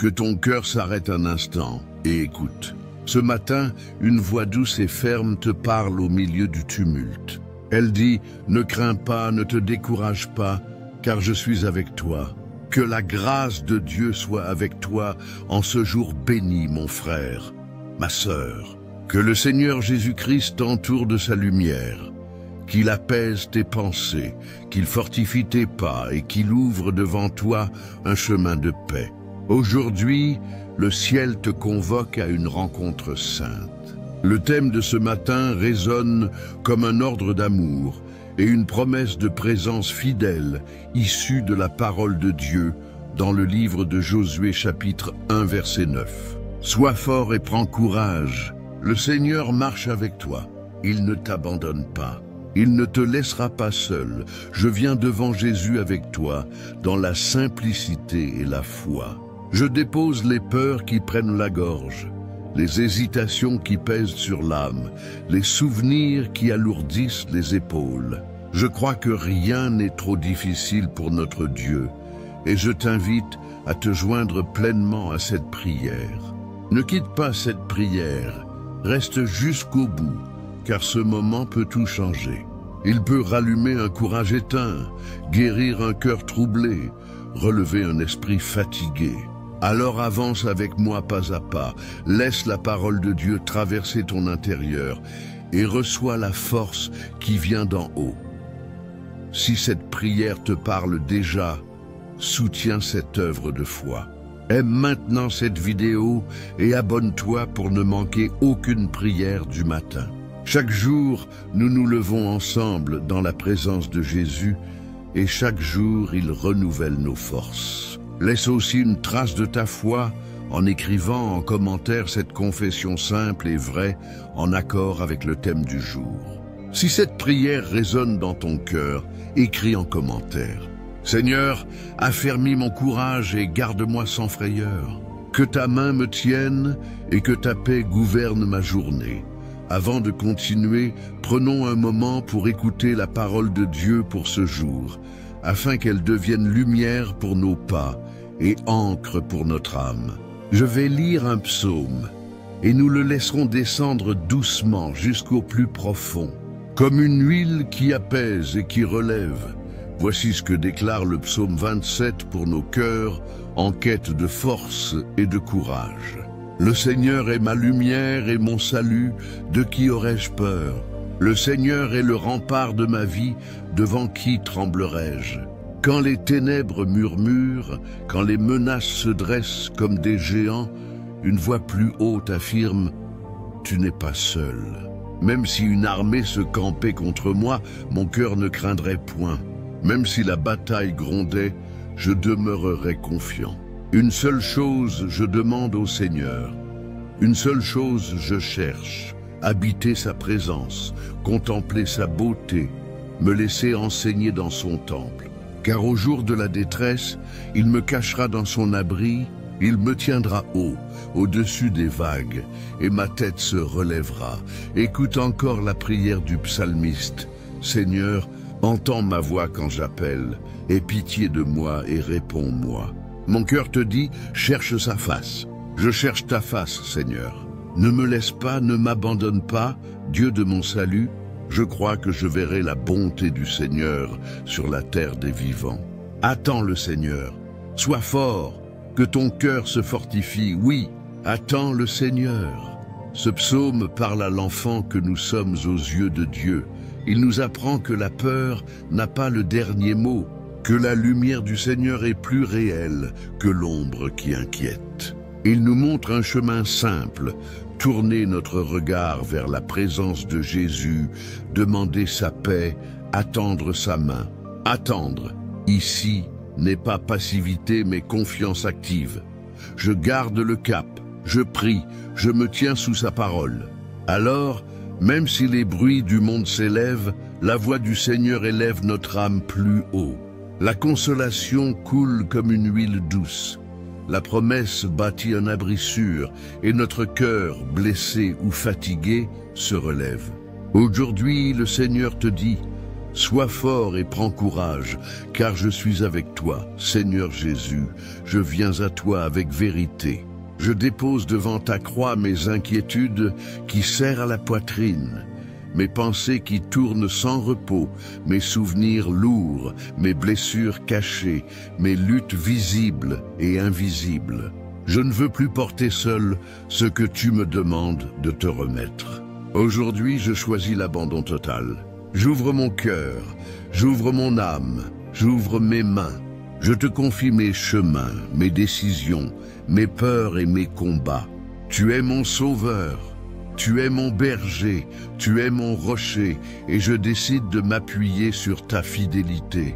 que ton cœur s'arrête un instant et écoute. Ce matin, une voix douce et ferme te parle au milieu du tumulte. Elle dit « Ne crains pas, ne te décourage pas, car je suis avec toi. Que la grâce de Dieu soit avec toi en ce jour béni, mon frère, ma sœur. Que le Seigneur Jésus-Christ t'entoure de sa lumière, qu'il apaise tes pensées, qu'il fortifie tes pas et qu'il ouvre devant toi un chemin de paix. Aujourd'hui, le ciel te convoque à une rencontre sainte. Le thème de ce matin résonne comme un ordre d'amour et une promesse de présence fidèle issue de la parole de Dieu dans le livre de Josué chapitre 1 verset 9. Sois fort et prends courage. Le Seigneur marche avec toi. Il ne t'abandonne pas. Il ne te laissera pas seul. Je viens devant Jésus avec toi dans la simplicité et la foi. Je dépose les peurs qui prennent la gorge, les hésitations qui pèsent sur l'âme, les souvenirs qui alourdissent les épaules. Je crois que rien n'est trop difficile pour notre Dieu et je t'invite à te joindre pleinement à cette prière. Ne quitte pas cette prière, reste jusqu'au bout, car ce moment peut tout changer. Il peut rallumer un courage éteint, guérir un cœur troublé, relever un esprit fatigué. Alors avance avec moi pas à pas, laisse la parole de Dieu traverser ton intérieur et reçois la force qui vient d'en haut. Si cette prière te parle déjà, soutiens cette œuvre de foi. Aime maintenant cette vidéo et abonne-toi pour ne manquer aucune prière du matin. Chaque jour, nous nous levons ensemble dans la présence de Jésus et chaque jour, il renouvelle nos forces. Laisse aussi une trace de ta foi en écrivant en commentaire cette confession simple et vraie en accord avec le thème du jour. Si cette prière résonne dans ton cœur, écris en commentaire. Seigneur, affermis mon courage et garde-moi sans frayeur. Que ta main me tienne et que ta paix gouverne ma journée. Avant de continuer, prenons un moment pour écouter la parole de Dieu pour ce jour, afin qu'elle devienne lumière pour nos pas et encre pour notre âme. Je vais lire un psaume et nous le laisserons descendre doucement jusqu'au plus profond. Comme une huile qui apaise et qui relève, voici ce que déclare le psaume 27 pour nos cœurs en quête de force et de courage. Le Seigneur est ma lumière et mon salut, de qui aurais-je peur? Le Seigneur est le rempart de ma vie, devant qui tremblerai-je? Quand les ténèbres murmurent, quand les menaces se dressent comme des géants, une voix plus haute affirme « Tu n'es pas seul ». Même si une armée se campait contre moi, mon cœur ne craindrait point. Même si la bataille grondait, je demeurerai confiant. Une seule chose je demande au Seigneur, une seule chose je cherche, habiter sa présence, contempler sa beauté, me laisser enseigner dans son temple. Car au jour de la détresse, il me cachera dans son abri, il me tiendra haut, au-dessus des vagues, et ma tête se relèvera. Écoute encore la prière du psalmiste. Seigneur, entends ma voix quand j'appelle, aie pitié de moi et réponds-moi. Mon cœur te dit, cherche sa face. Je cherche ta face, Seigneur. Ne me laisse pas, ne m'abandonne pas, Dieu de mon salut. Je crois que je verrai la bonté du Seigneur sur la terre des vivants. Attends le Seigneur. Sois fort, que ton cœur se fortifie. Oui, attends le Seigneur. Ce psaume parle à l'enfant que nous sommes aux yeux de Dieu. Il nous apprend que la peur n'a pas le dernier mot, que la lumière du Seigneur est plus réelle que l'ombre qui inquiète. Il nous montre un chemin simple, tourner notre regard vers la présence de Jésus, demander sa paix, attendre sa main. Attendre, ici, n'est pas passivité mais confiance active. Je garde le cap, je prie, je me tiens sous sa parole. Alors, même si les bruits du monde s'élèvent, la voix du Seigneur élève notre âme plus haut. La consolation coule comme une huile douce. La promesse bâtit un abri sûr et notre cœur, blessé ou fatigué, se relève. Aujourd'hui, le Seigneur te dit, Sois fort et prends courage, car je suis avec toi. Seigneur Jésus, je viens à toi avec vérité. Je dépose devant ta croix mes inquiétudes qui serrent à la poitrine, mes pensées qui tournent sans repos, mes souvenirs lourds, mes blessures cachées, mes luttes visibles et invisibles. Je ne veux plus porter seul ce que tu me demandes de te remettre. Aujourd'hui, je choisis l'abandon total. J'ouvre mon cœur, j'ouvre mon âme, j'ouvre mes mains. Je te confie mes chemins, mes décisions, mes peurs et mes combats. Tu es mon sauveur, tu es mon berger, tu es mon rocher, et je décide de m'appuyer sur ta fidélité.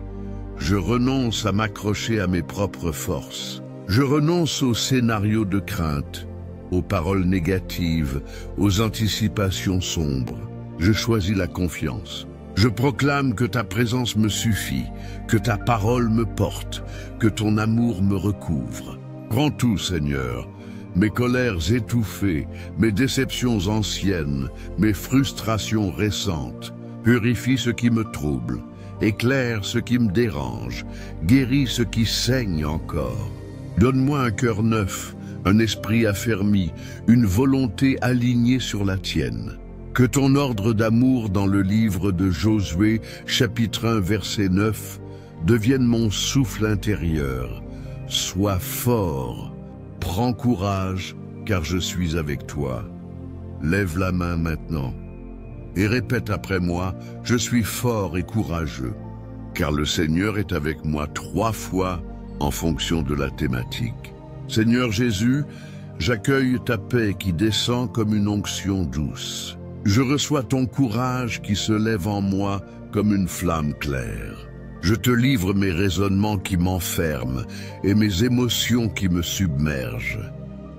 Je renonce à m'accrocher à mes propres forces. Je renonce aux scénarios de crainte, aux paroles négatives, aux anticipations sombres. Je choisis la confiance. Je proclame que ta présence me suffit, que ta parole me porte, que ton amour me recouvre. Prends tout, Seigneur, mes colères étouffées, mes déceptions anciennes, mes frustrations récentes. Purifie ce qui me trouble, éclaire ce qui me dérange, guéris ce qui saigne encore. Donne-moi un cœur neuf, un esprit affermi, une volonté alignée sur la tienne. Que ton ordre d'amour dans le livre de Josué, chapitre 1, verset 9, devienne mon souffle intérieur. Sois fort, prends courage, car je suis avec toi. Lève la main maintenant et répète après moi, je suis fort et courageux, car le Seigneur est avec moi 3 fois en fonction de la thématique. Seigneur Jésus, j'accueille ta paix qui descend comme une onction douce. Je reçois ton courage qui se lève en moi comme une flamme claire. Je te livre mes raisonnements qui m'enferment et mes émotions qui me submergent.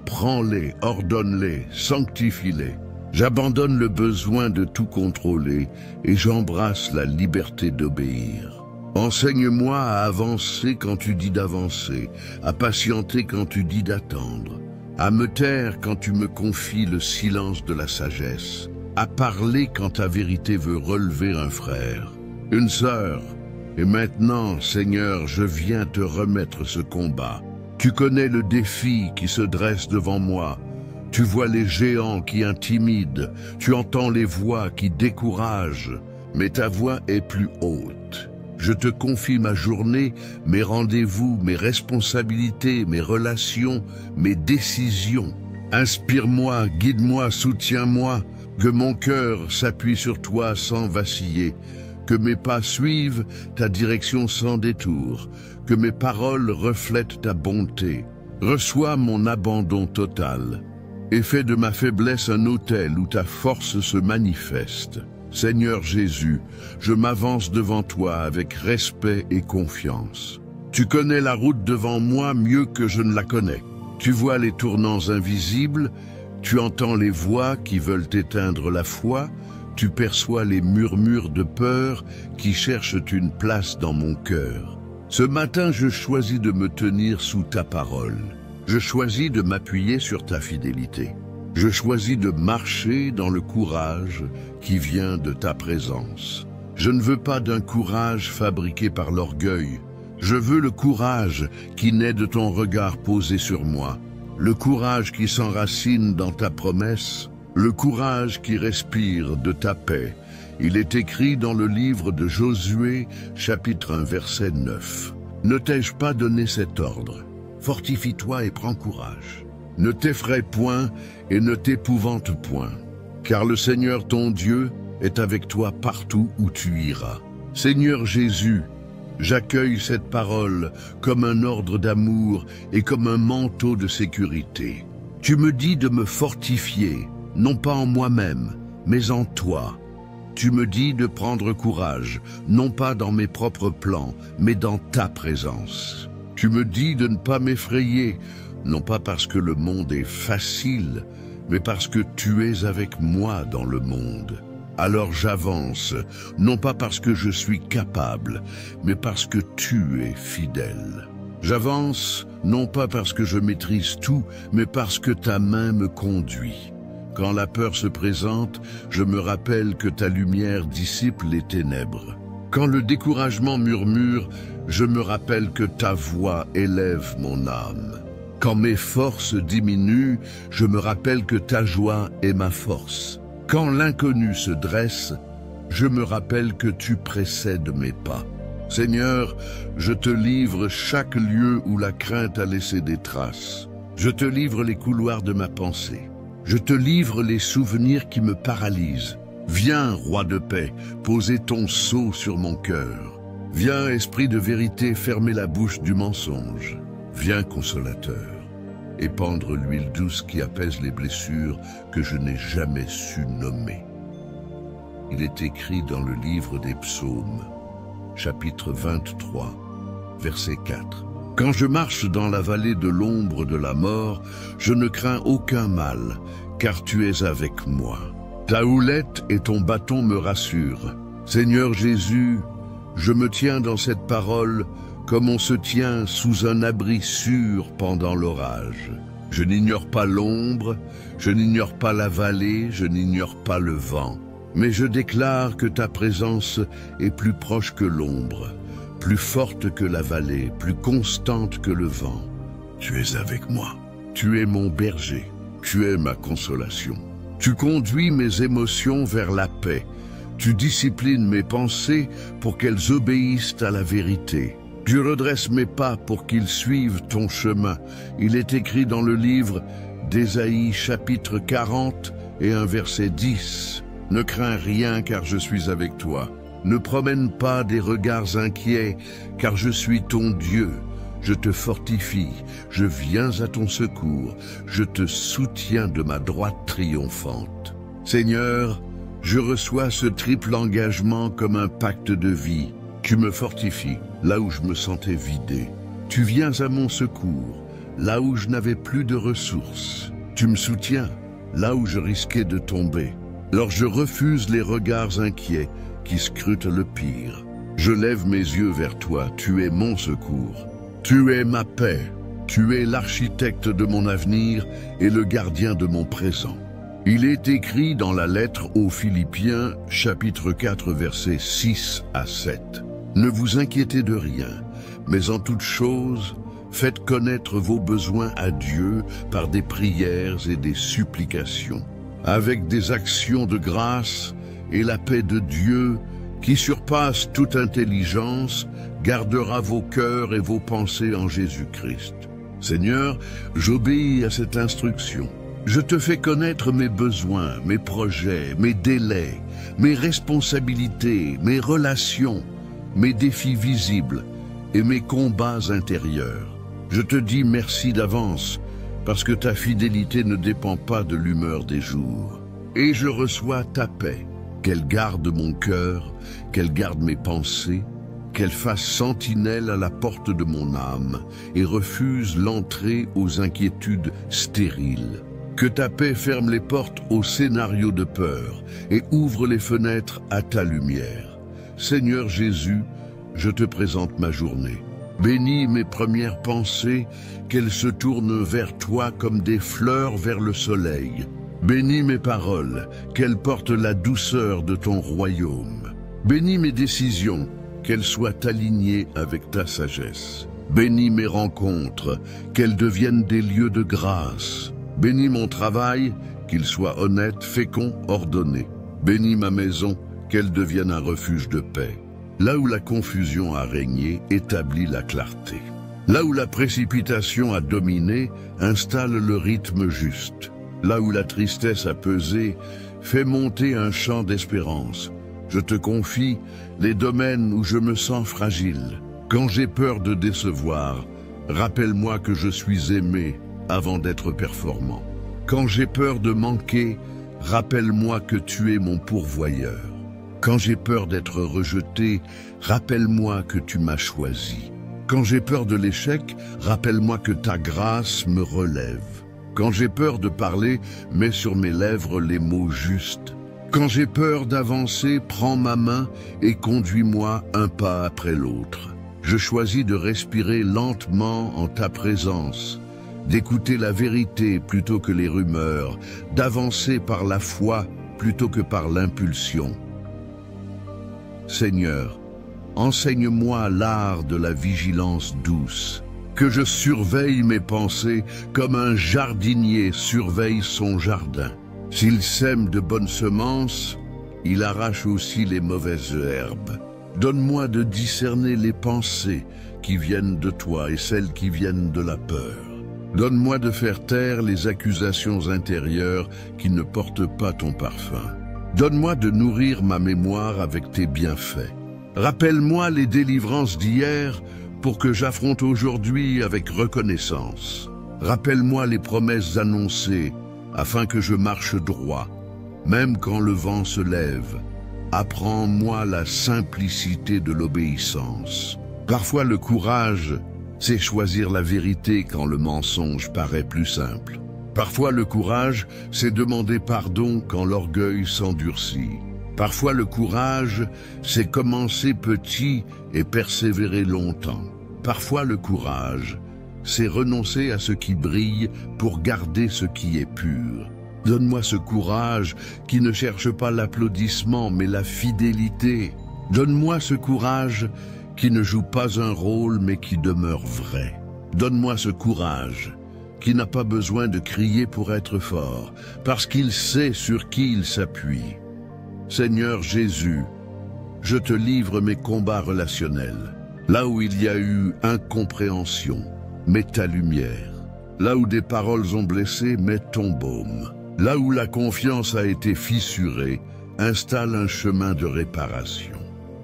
Prends-les, ordonne-les, sanctifie-les. J'abandonne le besoin de tout contrôler et j'embrasse la liberté d'obéir. Enseigne-moi à avancer quand tu dis d'avancer, à patienter quand tu dis d'attendre, à me taire quand tu me confies le silence de la sagesse, à parler quand ta vérité veut relever un frère, une sœur. Et maintenant, Seigneur, je viens te remettre ce combat. Tu connais le défi qui se dresse devant moi. Tu vois les géants qui intimident, tu entends les voix qui découragent, mais ta voix est plus haute. Je te confie ma journée, mes rendez-vous, mes responsabilités, mes relations, mes décisions. Inspire-moi, guide-moi, soutiens-moi, que mon cœur s'appuie sur toi sans vaciller, que mes pas suivent ta direction sans détour, que mes paroles reflètent ta bonté. Reçois mon abandon total et fais de ma faiblesse un autel où ta force se manifeste. Seigneur Jésus, je m'avance devant toi avec respect et confiance. Tu connais la route devant moi mieux que je ne la connais. Tu vois les tournants invisibles, tu entends les voix qui veulent éteindre la foi, tu perçois les murmures de peur qui cherchent une place dans mon cœur. Ce matin, je choisis de me tenir sous ta parole. Je choisis de m'appuyer sur ta fidélité. Je choisis de marcher dans le courage qui vient de ta présence. Je ne veux pas d'un courage fabriqué par l'orgueil. Je veux le courage qui naît de ton regard posé sur moi. Le courage qui s'enracine dans ta promesse. Le courage qui respire de ta paix. Il est écrit dans le livre de Josué, chapitre 1, verset 9. Ne t'ai-je pas donné cet ordre? Fortifie-toi et prends courage. Ne t'effraie point et ne t'épouvante point, car le Seigneur ton Dieu est avec toi partout où tu iras. Seigneur Jésus, j'accueille cette parole comme un ordre d'amour et comme un manteau de sécurité. Tu me dis de me fortifier, non pas en moi-même, mais en toi. Tu me dis de prendre courage, non pas dans mes propres plans, mais dans ta présence. Tu me dis de ne pas m'effrayer, non pas parce que le monde est facile, mais parce que tu es avec moi dans le monde. Alors j'avance, non pas parce que je suis capable, mais parce que tu es fidèle. J'avance, non pas parce que je maîtrise tout, mais parce que ta main me conduit. Quand la peur se présente, je me rappelle que ta lumière dissipe les ténèbres. Quand le découragement murmure, je me rappelle que ta voix élève mon âme. Quand mes forces diminuent, je me rappelle que ta joie est ma force. Quand l'inconnu se dresse, je me rappelle que tu précèdes mes pas. Seigneur, je te livre chaque lieu où la crainte a laissé des traces. Je te livre les couloirs de ma pensée. Je te livre les souvenirs qui me paralysent. Viens, roi de paix, poser ton sceau sur mon cœur. Viens, esprit de vérité, fermer la bouche du mensonge. Viens, consolateur, épandre l'huile douce qui apaise les blessures que je n'ai jamais su nommer. Il est écrit dans le livre des Psaumes, chapitre 23, verset 4. Quand je marche dans la vallée de l'ombre de la mort, je ne crains aucun mal, car tu es avec moi. Ta houlette et ton bâton me rassurent. Seigneur Jésus, je me tiens dans cette parole comme on se tient sous un abri sûr pendant l'orage. Je n'ignore pas l'ombre, je n'ignore pas la vallée, je n'ignore pas le vent. Mais je déclare que ta présence est plus proche que l'ombre, plus forte que la vallée, plus constante que le vent. Tu es avec moi, tu es mon berger, tu es ma consolation. Tu conduis mes émotions vers la paix. Tu disciplines mes pensées pour qu'elles obéissent à la vérité. Tu redresses mes pas pour qu'ils suivent ton chemin. Il est écrit dans le livre d'Ésaïe, chapitre 40 et un verset 10. Ne crains rien car je suis avec toi. Ne promène pas des regards inquiets car je suis ton Dieu. Je te fortifie, je viens à ton secours, je te soutiens de ma droite triomphante. Seigneur, je reçois ce triple engagement comme un pacte de vie. Tu me fortifies là où je me sentais vidé. Tu viens à mon secours là où je n'avais plus de ressources. Tu me soutiens là où je risquais de tomber. Alors je refuse les regards inquiets qui scrutent le pire. Je lève mes yeux vers toi, tu es mon secours. Tu es ma paix, tu es l'architecte de mon avenir et le gardien de mon présent. Il est écrit dans la lettre aux Philippiens, chapitre 4, versets 6 à 7. Ne vous inquiétez de rien, mais en toute chose, faites connaître vos besoins à Dieu par des prières et des supplications, avec des actions de grâce, et la paix de Dieu, qui surpasse toute intelligence, gardera vos cœurs et vos pensées en Jésus-Christ. Seigneur, j'obéis à cette instruction. Je te fais connaître mes besoins, mes projets, mes délais, mes responsabilités, mes relations, mes défis visibles et mes combats intérieurs. Je te dis merci d'avance, parce que ta fidélité ne dépend pas de l'humeur des jours. Et je reçois ta paix, qu'elle garde mon cœur, qu'elle garde mes pensées, qu'elle fasse sentinelle à la porte de mon âme et refuse l'entrée aux inquiétudes stériles. Que ta paix ferme les portes aux scénarios de peur et ouvre les fenêtres à ta lumière. Seigneur Jésus, je te présente ma journée. Bénis mes premières pensées, qu'elles se tournent vers toi comme des fleurs vers le soleil. Bénis mes paroles, qu'elles portent la douceur de ton royaume. Bénis mes décisions, qu'elles soient alignées avec ta sagesse. Bénis mes rencontres, qu'elles deviennent des lieux de grâce. Bénis mon travail, qu'il soit honnête, fécond, ordonné. Bénis ma maison, qu'elle devienne un refuge de paix. Là où la confusion a régné, établis la clarté. Là où la précipitation a dominé, installe le rythme juste. Là où la tristesse a pesé, fais monter un chant d'espérance. Je te confie les domaines où je me sens fragile. Quand j'ai peur de décevoir, rappelle-moi que je suis aimé avant d'être performant. Quand j'ai peur de manquer, rappelle-moi que tu es mon pourvoyeur. Quand j'ai peur d'être rejeté, rappelle-moi que tu m'as choisi. Quand j'ai peur de l'échec, rappelle-moi que ta grâce me relève. Quand j'ai peur de parler, mets sur mes lèvres les mots justes. Quand j'ai peur d'avancer, prends ma main et conduis-moi un pas après l'autre. Je choisis de respirer lentement en ta présence, d'écouter la vérité plutôt que les rumeurs, d'avancer par la foi plutôt que par l'impulsion. Seigneur, enseigne-moi l'art de la vigilance douce, que je surveille mes pensées comme un jardinier surveille son jardin. S'il sème de bonnes semences, il arrache aussi les mauvaises herbes. Donne-moi de discerner les pensées qui viennent de toi et celles qui viennent de la peur. Donne-moi de faire taire les accusations intérieures qui ne portent pas ton parfum. Donne-moi de nourrir ma mémoire avec tes bienfaits. Rappelle-moi les délivrances d'hier pour que j'affronte aujourd'hui avec reconnaissance. Rappelle-moi les promesses annoncées afin que je marche droit, même quand le vent se lève. Apprends-moi la simplicité de l'obéissance. Parfois le courage, c'est choisir la vérité quand le mensonge paraît plus simple. Parfois le courage, c'est demander pardon quand l'orgueil s'endurcit. Parfois le courage, c'est commencer petit et persévérer longtemps. Parfois le courage, c'est renoncer à ce qui brille pour garder ce qui est pur. Donne-moi ce courage qui ne cherche pas l'applaudissement mais la fidélité. Donne-moi ce courage qui ne joue pas un rôle mais qui demeure vrai. Donne-moi ce courage qui n'a pas besoin de crier pour être fort, parce qu'il sait sur qui il s'appuie. Seigneur Jésus, je te livre mes combats relationnels. Là où il y a eu incompréhension, mets ta lumière. Là où des paroles ont blessé, mets ton baume. Là où la confiance a été fissurée, installe un chemin de réparation.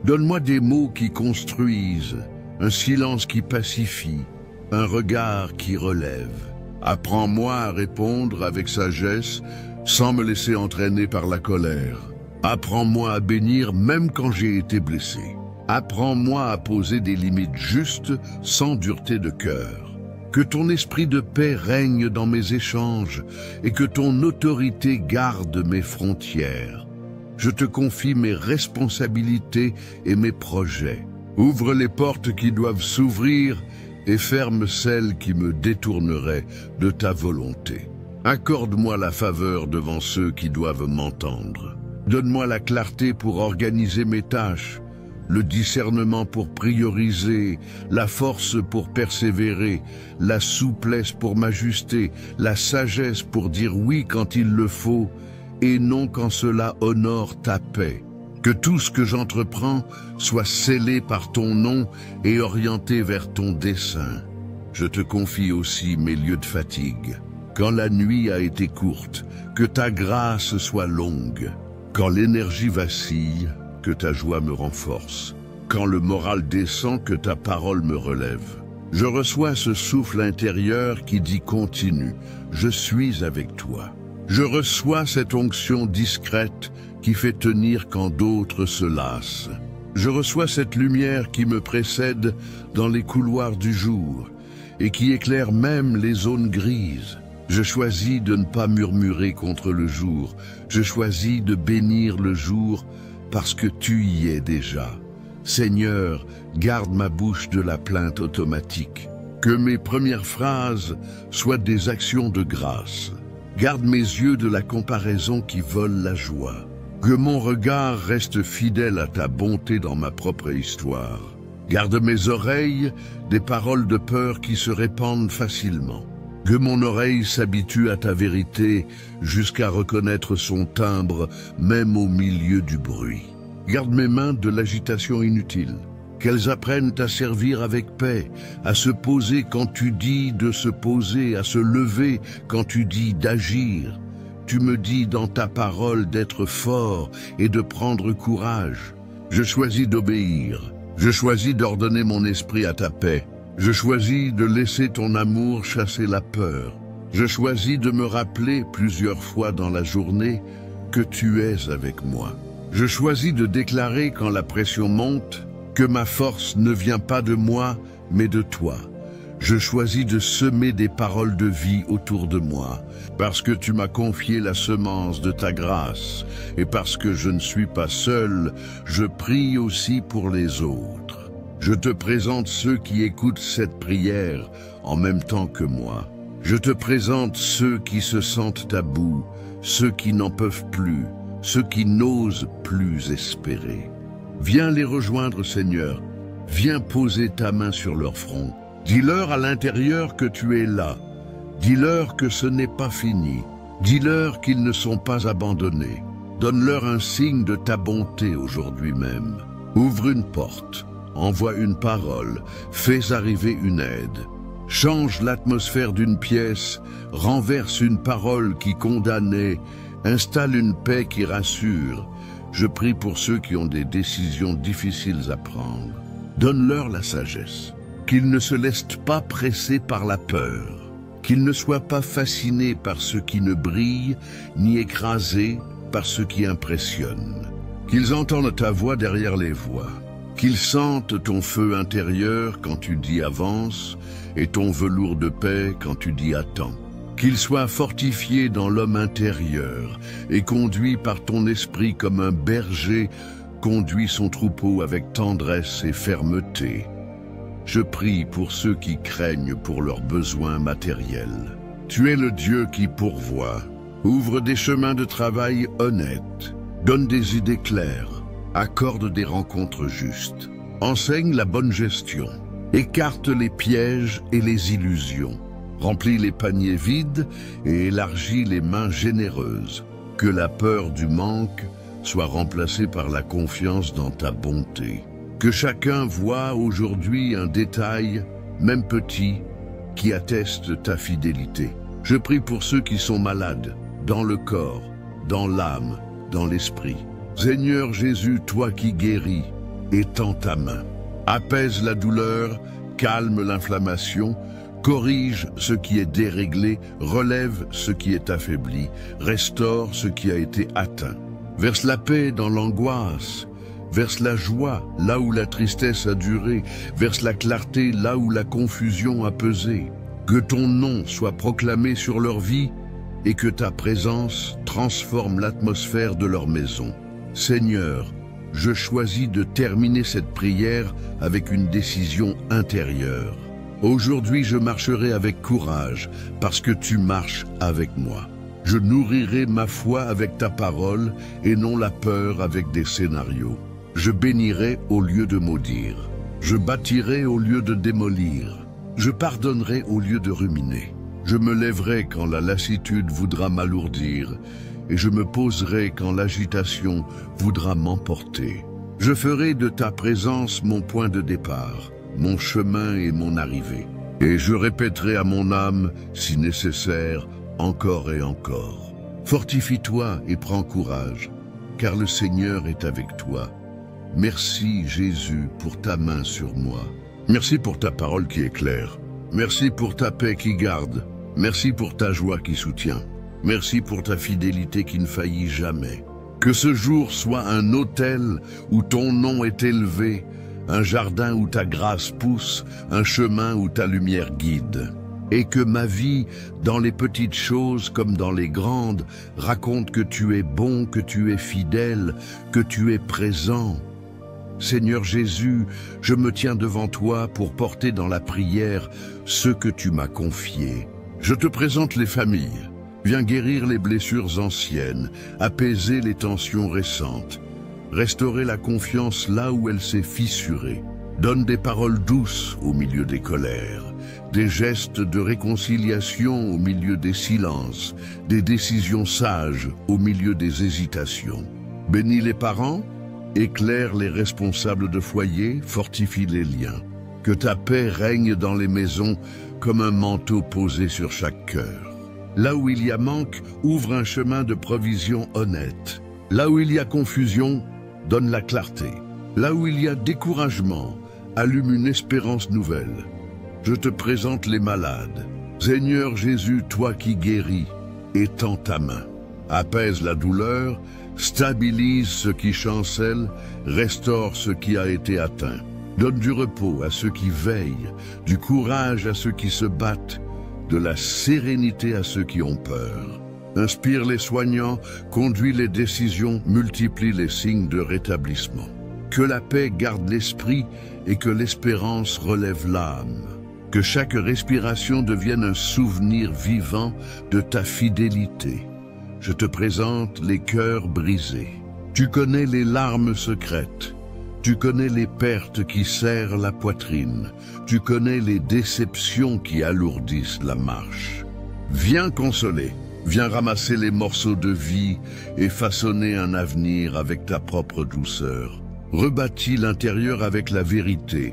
Donne-moi des mots qui construisent, un silence qui pacifie, un regard qui relève. Apprends-moi à répondre avec sagesse, sans me laisser entraîner par la colère. Apprends-moi à bénir même quand j'ai été blessé. Apprends-moi à poser des limites justes, sans dureté de cœur. Que ton esprit de paix règne dans mes échanges et que ton autorité garde mes frontières. Je te confie mes responsabilités et mes projets. Ouvre les portes qui doivent s'ouvrir et ferme celles qui me détourneraient de ta volonté. Accorde-moi la faveur devant ceux qui doivent m'entendre. Donne-moi la clarté pour organiser mes tâches, le discernement pour prioriser, la force pour persévérer, la souplesse pour m'ajuster, la sagesse pour dire oui quand il le faut, et non quand cela honore ta paix. Que tout ce que j'entreprends soit scellé par ton nom et orienté vers ton dessein. Je te confie aussi mes lieux de fatigue. Quand la nuit a été courte, que ta grâce soit longue. Quand l'énergie vacille, que ta joie me renforce. Quand le moral descend, que ta parole me relève. Je reçois ce souffle intérieur qui dit continue. Je suis avec toi. Je reçois cette onction discrète qui fait tenir quand d'autres se lassent. Je reçois cette lumière qui me précède dans les couloirs du jour et qui éclaire même les zones grises. Je choisis de ne pas murmurer contre le jour. Je choisis de bénir le jour parce que tu y es déjà. Seigneur, garde ma bouche de la plainte automatique. Que mes premières phrases soient des actions de grâce. Garde mes yeux de la comparaison qui vole la joie. Que mon regard reste fidèle à ta bonté dans ma propre histoire. Garde mes oreilles des paroles de peur qui se répandent facilement. Que mon oreille s'habitue à ta vérité jusqu'à reconnaître son timbre, même au milieu du bruit. Garde mes mains de l'agitation inutile. Qu'elles apprennent à servir avec paix, à se poser quand tu dis de se poser, à se lever quand tu dis d'agir. Tu me dis dans ta parole d'être fort et de prendre courage. Je choisis d'obéir. Je choisis d'ordonner mon esprit à ta paix. Je choisis de laisser ton amour chasser la peur. Je choisis de me rappeler plusieurs fois dans la journée que tu es avec moi. Je choisis de déclarer quand la pression monte que ma force ne vient pas de moi, mais de toi. Je choisis de semer des paroles de vie autour de moi, parce que tu m'as confié la semence de ta grâce, et parce que je ne suis pas seul, je prie aussi pour les autres. Je te présente ceux qui écoutent cette prière en même temps que moi. Je te présente ceux qui se sentent à bout, ceux qui n'en peuvent plus, ceux qui n'osent plus espérer. Viens les rejoindre, Seigneur. Viens poser ta main sur leur front. Dis-leur à l'intérieur que tu es là. Dis-leur que ce n'est pas fini. Dis-leur qu'ils ne sont pas abandonnés. Donne-leur un signe de ta bonté aujourd'hui même. Ouvre une porte, envoie une parole, fais arriver une aide. Change l'atmosphère d'une pièce, renverse une parole qui condamnait, installe une paix qui rassure. Je prie pour ceux qui ont des décisions difficiles à prendre. Donne-leur la sagesse, qu'ils ne se laissent pas presser par la peur, qu'ils ne soient pas fascinés par ce qui ne brille, ni écrasés par ce qui impressionne. Qu'ils entendent ta voix derrière les voix, qu'ils sentent ton feu intérieur quand tu dis avance et ton velours de paix quand tu dis attends. Qu'ils soient fortifiés dans l'homme intérieur et conduits par ton esprit comme un berger conduit son troupeau avec tendresse et fermeté. Je prie pour ceux qui craignent pour leurs besoins matériels. Tu es le Dieu qui pourvoit. Ouvre des chemins de travail honnêtes. Donne des idées claires. Accorde des rencontres justes. Enseigne la bonne gestion. Écarte les pièges et les illusions. Remplis les paniers vides et élargis les mains généreuses. Que la peur du manque soit remplacée par la confiance dans ta bonté. Que chacun voie aujourd'hui un détail, même petit, qui atteste ta fidélité. Je prie pour ceux qui sont malades, dans le corps, dans l'âme, dans l'esprit. Seigneur Jésus, toi qui guéris, étends ta main. Apaise la douleur, calme l'inflammation, corrige ce qui est déréglé, relève ce qui est affaibli, restaure ce qui a été atteint. Verse la paix dans l'angoisse, verse la joie là où la tristesse a duré, verse la clarté là où la confusion a pesé. Que ton nom soit proclamé sur leur vie et que ta présence transforme l'atmosphère de leur maison. Seigneur, je choisis de terminer cette prière avec une décision intérieure. Aujourd'hui, je marcherai avec courage parce que tu marches avec moi. Je nourrirai ma foi avec ta parole et non la peur avec des scénarios. Je bénirai au lieu de maudire. Je bâtirai au lieu de démolir. Je pardonnerai au lieu de ruminer. Je me lèverai quand la lassitude voudra m'alourdir et je me poserai quand l'agitation voudra m'emporter. Je ferai de ta présence mon point de départ, mon chemin et mon arrivée. Et je répéterai à mon âme, si nécessaire, encore et encore. Fortifie-toi et prends courage, car le Seigneur est avec toi. Merci Jésus pour ta main sur moi. Merci pour ta parole qui éclaire. Merci pour ta paix qui garde. Merci pour ta joie qui soutient. Merci pour ta fidélité qui ne faillit jamais. Que ce jour soit un autel où ton nom est élevé, un jardin où ta grâce pousse, un chemin où ta lumière guide. Et que ma vie, dans les petites choses comme dans les grandes, raconte que tu es bon, que tu es fidèle, que tu es présent. Seigneur Jésus, je me tiens devant toi pour porter dans la prière ce que tu m'as confié. Je te présente les familles. Viens guérir les blessures anciennes, apaiser les tensions récentes, restaurer la confiance là où elle s'est fissurée. Donne des paroles douces au milieu des colères, des gestes de réconciliation au milieu des silences, des décisions sages au milieu des hésitations. Bénis les parents, éclaire les responsables de foyer, fortifie les liens. Que ta paix règne dans les maisons comme un manteau posé sur chaque cœur. Là où il y a manque, ouvre un chemin de provision honnête. Là où il y a confusion, donne la clarté. Là où il y a découragement, allume une espérance nouvelle. Je te présente les malades. Seigneur Jésus, toi qui guéris, étends ta main. Apaise la douleur, stabilise ce qui chancelle, restaure ce qui a été atteint. Donne du repos à ceux qui veillent, du courage à ceux qui se battent, de la sérénité à ceux qui ont peur. Inspire les soignants, conduis les décisions, multiplie les signes de rétablissement. Que la paix garde l'esprit et que l'espérance relève l'âme. Que chaque respiration devienne un souvenir vivant de ta fidélité. Je te présente les cœurs brisés. Tu connais les larmes secrètes. Tu connais les pertes qui serrent la poitrine. Tu connais les déceptions qui alourdissent la marche. Viens consoler. Viens ramasser les morceaux de vie et façonner un avenir avec ta propre douceur. Rebâtis l'intérieur avec la vérité.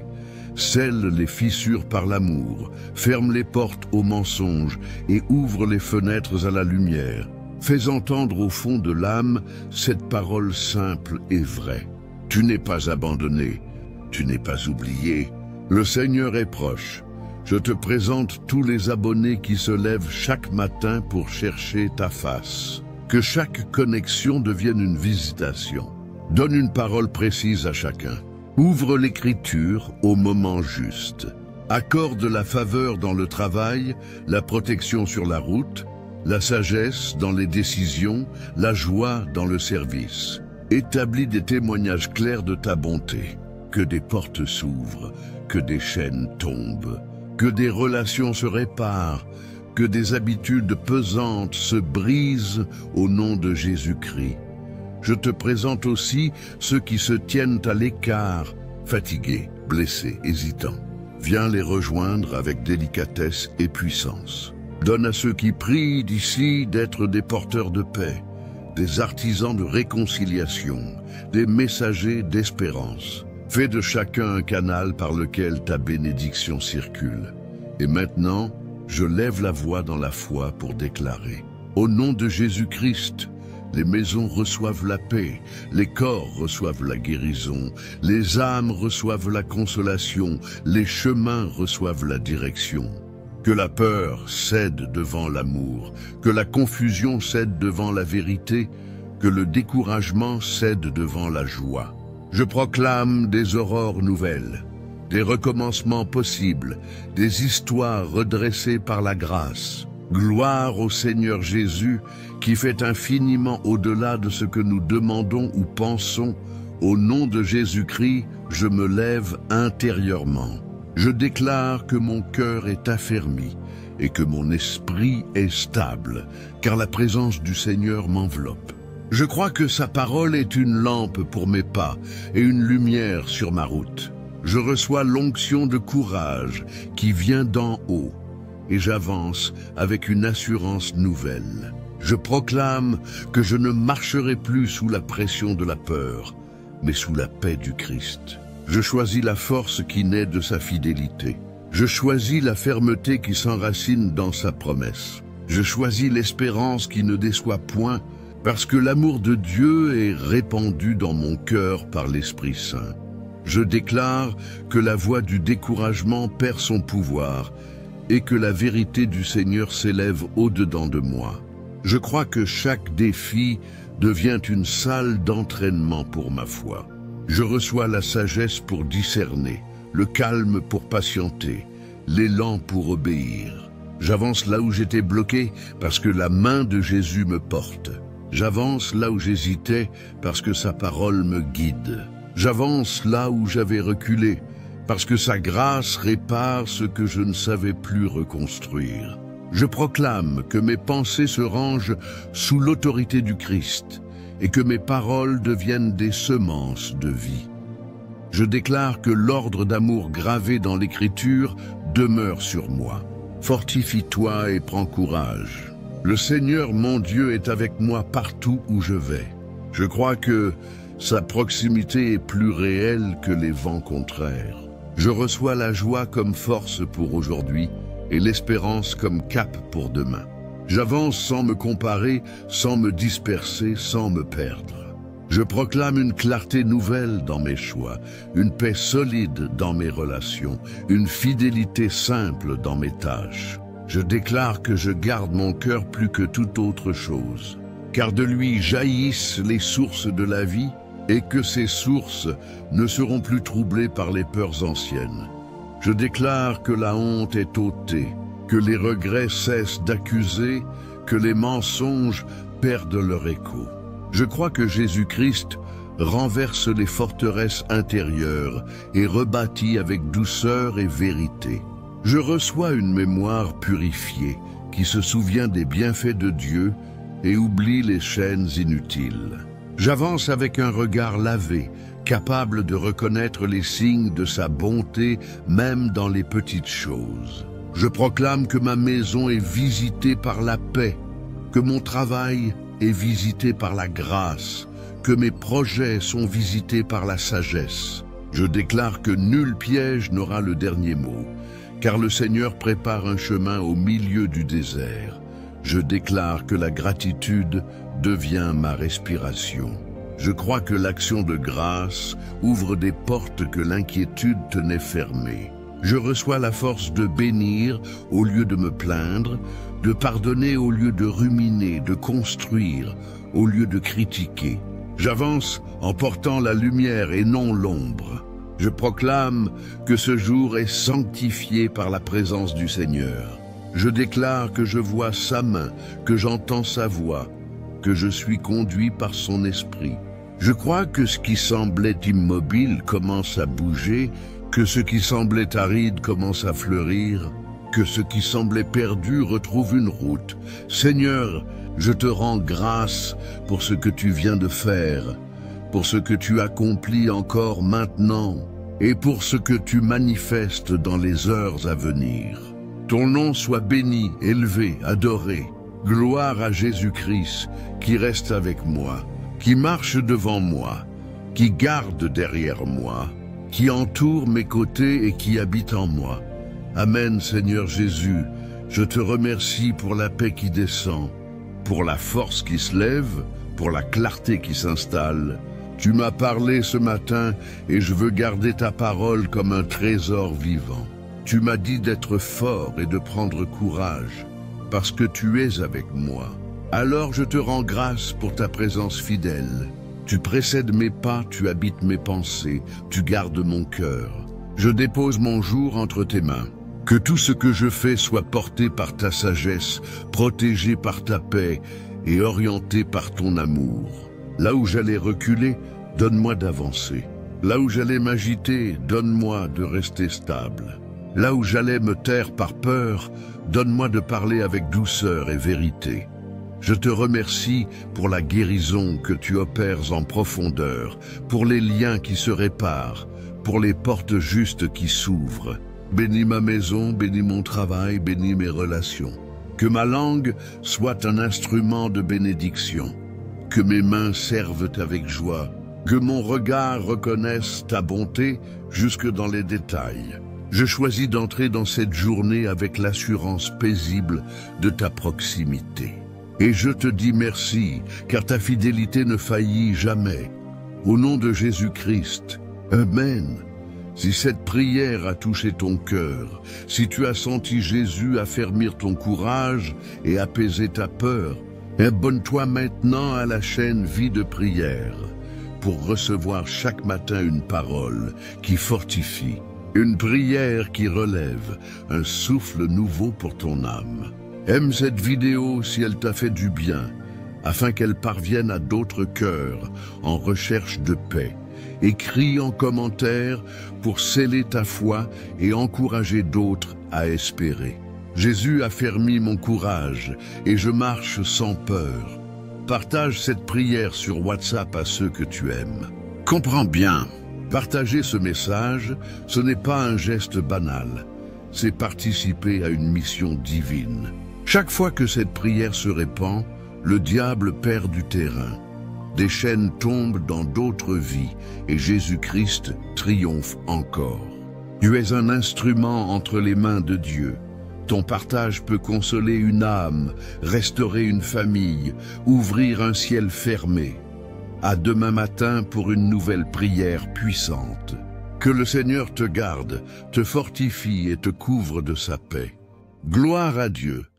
Scelle les fissures par l'amour. Ferme les portes au mensonge et ouvre les fenêtres à la lumière. Fais entendre au fond de l'âme cette parole simple et vraie. Tu n'es pas abandonné, tu n'es pas oublié. Le Seigneur est proche. Je te présente tous les abonnés qui se lèvent chaque matin pour chercher ta face. Que chaque connexion devienne une visitation. Donne une parole précise à chacun. Ouvre l'écriture au moment juste. Accorde la faveur dans le travail, la protection sur la route, la sagesse dans les décisions, la joie dans le service. Établis des témoignages clairs de ta bonté. Que des portes s'ouvrent, que des chaînes tombent, que des relations se réparent, que des habitudes pesantes se brisent au nom de Jésus-Christ. Je te présente aussi ceux qui se tiennent à l'écart, fatigués, blessés, hésitants. Viens les rejoindre avec délicatesse et puissance. Donne à ceux qui prient d'ici d'être des porteurs de paix, des artisans de réconciliation, des messagers d'espérance. Fais de chacun un canal par lequel ta bénédiction circule. Et maintenant, je lève la voix dans la foi pour déclarer: au nom de Jésus-Christ, les maisons reçoivent la paix, les corps reçoivent la guérison, les âmes reçoivent la consolation, les chemins reçoivent la direction. Que la peur cède devant l'amour, que la confusion cède devant la vérité, que le découragement cède devant la joie. Je proclame des aurores nouvelles, des recommencements possibles, des histoires redressées par la grâce. Gloire au Seigneur Jésus, qui fait infiniment au-delà de ce que nous demandons ou pensons. Au nom de Jésus-Christ, je me lève intérieurement. Je déclare que mon cœur est affermi et que mon esprit est stable, car la présence du Seigneur m'enveloppe. Je crois que sa parole est une lampe pour mes pas et une lumière sur ma route. Je reçois l'onction de courage qui vient d'en haut et j'avance avec une assurance nouvelle. Je proclame que je ne marcherai plus sous la pression de la peur, mais sous la paix du Christ. Je choisis la force qui naît de sa fidélité. Je choisis la fermeté qui s'enracine dans sa promesse. Je choisis l'espérance qui ne déçoit point, parce que l'amour de Dieu est répandu dans mon cœur par l'Esprit Saint. Je déclare que la voix du découragement perd son pouvoir et que la vérité du Seigneur s'élève au-dedans de moi. Je crois que chaque défi devient une salle d'entraînement pour ma foi. Je reçois la sagesse pour discerner, le calme pour patienter, l'élan pour obéir. J'avance là où j'étais bloqué parce que la main de Jésus me porte. J'avance là où j'hésitais parce que sa parole me guide. J'avance là où j'avais reculé parce que sa grâce répare ce que je ne savais plus reconstruire. Je proclame que mes pensées se rangent sous l'autorité du Christ et que mes paroles deviennent des semences de vie. Je déclare que l'ordre d'amour gravé dans l'Écriture demeure sur moi. Fortifie-toi et prends courage. Le Seigneur, mon Dieu, est avec moi partout où je vais. Je crois que sa proximité est plus réelle que les vents contraires. Je reçois la joie comme force pour aujourd'hui et l'espérance comme cap pour demain. J'avance sans me comparer, sans me disperser, sans me perdre. Je proclame une clarté nouvelle dans mes choix, une paix solide dans mes relations, une fidélité simple dans mes tâches. Je déclare que je garde mon cœur plus que toute autre chose, car de lui jaillissent les sources de la vie et que ces sources ne seront plus troublées par les peurs anciennes. Je déclare que la honte est ôtée, que les regrets cessent d'accuser, que les mensonges perdent leur écho. Je crois que Jésus-Christ renverse les forteresses intérieures et rebâtit avec douceur et vérité. Je reçois une mémoire purifiée qui se souvient des bienfaits de Dieu et oublie les chaînes inutiles. J'avance avec un regard lavé, capable de reconnaître les signes de sa bonté même dans les petites choses. Je proclame que ma maison est visitée par la paix, que mon travail est visité par la grâce, que mes projets sont visités par la sagesse. Je déclare que nul piège n'aura le dernier mot, car le Seigneur prépare un chemin au milieu du désert. Je déclare que la gratitude devient ma respiration. Je crois que l'action de grâce ouvre des portes que l'inquiétude tenait fermées. Je reçois la force de bénir au lieu de me plaindre, de pardonner au lieu de ruminer, de construire au lieu de critiquer. J'avance en portant la lumière et non l'ombre. Je proclame que ce jour est sanctifié par la présence du Seigneur. Je déclare que je vois sa main, que j'entends sa voix, que je suis conduit par son esprit. Je crois que ce qui semblait immobile commence à bouger, que ce qui semblait aride commence à fleurir, que ce qui semblait perdu retrouve une route. Seigneur, je te rends grâce pour ce que tu viens de faire, pour ce que tu accomplis encore maintenant et pour ce que tu manifestes dans les heures à venir. Ton nom soit béni, élevé, adoré. Gloire à Jésus-Christ qui reste avec moi, qui marche devant moi, qui garde derrière moi, qui entoure mes côtés et qui habite en moi. Amen, Seigneur Jésus, je te remercie pour la paix qui descend, pour la force qui se lève, pour la clarté qui s'installe. Tu m'as parlé ce matin et je veux garder ta parole comme un trésor vivant. Tu m'as dit d'être fort et de prendre courage, parce que tu es avec moi. Alors je te rends grâce pour ta présence fidèle. Tu précèdes mes pas, tu habites mes pensées, tu gardes mon cœur. Je dépose mon jour entre tes mains. Que tout ce que je fais soit porté par ta sagesse, protégé par ta paix et orienté par ton amour. Là où j'allais reculer, donne-moi d'avancer. Là où j'allais m'agiter, donne-moi de rester stable. Là où j'allais me taire par peur, donne-moi de parler avec douceur et vérité. Je te remercie pour la guérison que tu opères en profondeur, pour les liens qui se réparent, pour les portes justes qui s'ouvrent. Bénis ma maison, bénis mon travail, bénis mes relations. Que ma langue soit un instrument de bénédiction. Que mes mains servent avec joie. Que mon regard reconnaisse ta bonté jusque dans les détails. Je choisis d'entrer dans cette journée avec l'assurance paisible de ta proximité. Et je te dis merci, car ta fidélité ne faillit jamais. Au nom de Jésus-Christ, Amen. Si cette prière a touché ton cœur, si tu as senti Jésus affermir ton courage et apaiser ta peur, abonne-toi maintenant à la chaîne Vie de prière pour recevoir chaque matin une parole qui fortifie, une prière qui relève, un souffle nouveau pour ton âme. Aime cette vidéo si elle t'a fait du bien, afin qu'elle parvienne à d'autres cœurs en recherche de paix. Écris en commentaire pour sceller ta foi et encourager d'autres à espérer. Jésus a fermi mon courage et je marche sans peur. Partage cette prière sur WhatsApp à ceux que tu aimes. Comprends bien, partager ce message, ce n'est pas un geste banal, c'est participer à une mission divine. Chaque fois que cette prière se répand, le diable perd du terrain. Des chaînes tombent dans d'autres vies et Jésus-Christ triomphe encore. Tu es un instrument entre les mains de Dieu. Ton partage peut consoler une âme, restaurer une famille, ouvrir un ciel fermé. À demain matin pour une nouvelle prière puissante. Que le Seigneur te garde, te fortifie et te couvre de sa paix. Gloire à Dieu.